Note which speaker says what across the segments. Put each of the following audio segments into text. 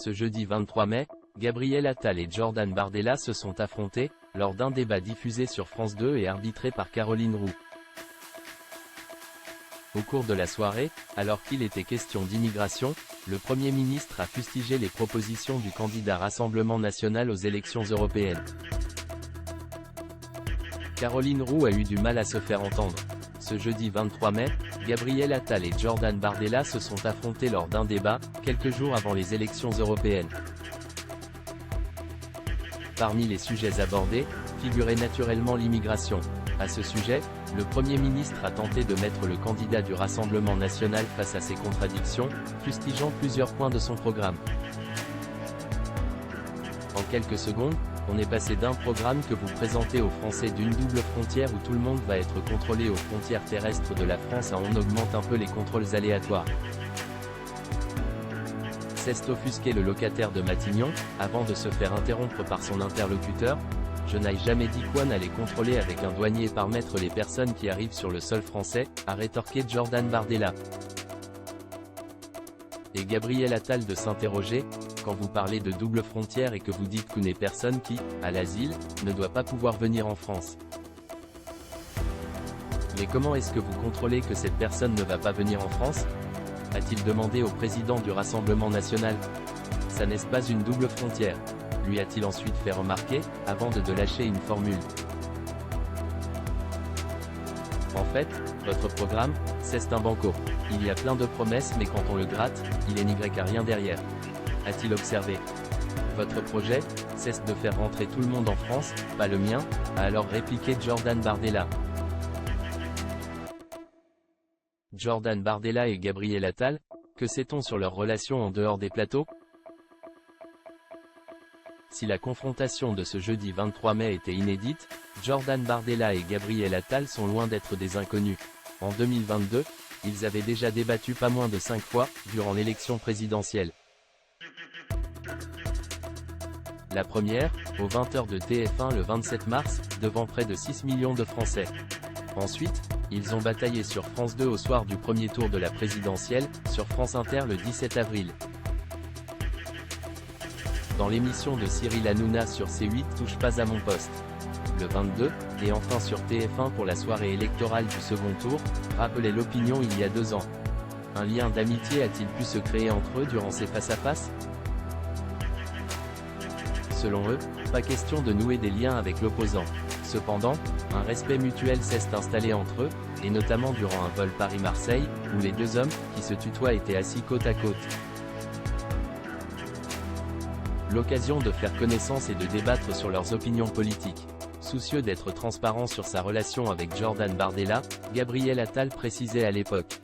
Speaker 1: Ce jeudi 23 mai, Gabriel Attal et Jordan Bardella se sont affrontés, lors d'un débat diffusé sur France 2 et arbitré par Caroline Roux. Au cours de la soirée, alors qu'il était question d'immigration, le Premier ministre a fustigé les propositions du candidat Rassemblement national aux élections européennes. Caroline Roux a eu du mal à se faire entendre. Ce jeudi 23 mai, Gabriel Attal et Jordan Bardella se sont affrontés lors d'un débat, quelques jours avant les élections européennes. Parmi les sujets abordés, figurait naturellement l'immigration. À ce sujet, le Premier ministre a tenté de mettre le candidat du Rassemblement national face à ses contradictions, fustigeant plusieurs points de son programme. En quelques secondes, on est passé d'un programme que vous présentez aux Français d'une double frontière où tout le monde va être contrôlé aux frontières terrestres de la France à on augmente un peu les contrôles aléatoires. C'est offusqué le locataire de Matignon, avant de se faire interrompre par son interlocuteur. Je n'ai jamais dit quoi n'allait contrôler avec un douanier par mètre les personnes qui arrivent sur le sol français, a rétorqué Jordan Bardella. Et Gabriel Attal de s'interroger, quand vous parlez de double frontière et que vous dites qu'une personne qui, a l'asile, ne doit pas pouvoir venir en France. Mais comment est-ce que vous contrôlez que cette personne ne va pas venir en France ? A-t-il demandé au président du Rassemblement national. Ça n'est pas une double frontière, lui a-t-il ensuite fait remarquer, avant de lâcher une formule. En fait, votre programme, c'est un banco. Il y a plein de promesses mais quand on le gratte, il n'y a rien derrière. A-t-il observé. Votre projet, c'est de faire rentrer tout le monde en France, pas le mien, a alors répliqué Jordan Bardella. Jordan Bardella et Gabriel Attal, que sait-on sur leur relation en dehors des plateaux ? Si la confrontation de ce jeudi 23 mai était inédite, Jordan Bardella et Gabriel Attal sont loin d'être des inconnus. En 2022, ils avaient déjà débattu pas moins de 5 fois, durant l'élection présidentielle. La première, aux 20h de TF1 le 27 mars, devant près de 6 millions de Français. Ensuite, ils ont bataillé sur France 2 au soir du premier tour de la présidentielle, sur France Inter le 17 avril. Dans l'émission de Cyril Hanouna sur C8 Touche pas à mon poste. Le 22, et enfin sur TF1 pour la soirée électorale du second tour, rappelait l'opinion il y a 2 ans. Un lien d'amitié a-t-il pu se créer entre eux durant ces face-à-face ? Selon eux, pas question de nouer des liens avec l'opposant. Cependant, un respect mutuel s'est installé entre eux, et notamment durant un vol Paris-Marseille, où les deux hommes, qui se tutoient étaient assis côte à côte. L'occasion de faire connaissance et de débattre sur leurs opinions politiques. Soucieux d'être transparent sur sa relation avec Jordan Bardella, Gabriel Attal précisait à l'époque.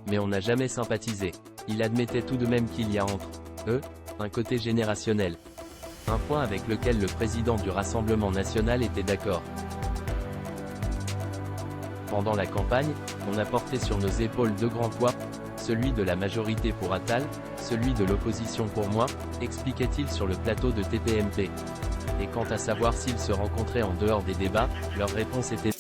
Speaker 1: Mais on n'a jamais sympathisé. Il admettait tout de même qu'il y a entre eux un côté générationnel. Un point avec lequel le président du Rassemblement national était d'accord. Pendant la campagne, on a porté sur nos épaules 2 grands poids, celui de la majorité pour Attal, celui de l'opposition pour moi, expliquait-il sur le plateau de TPMP. Et quant à savoir s'ils se rencontraient en dehors des débats, leur réponse était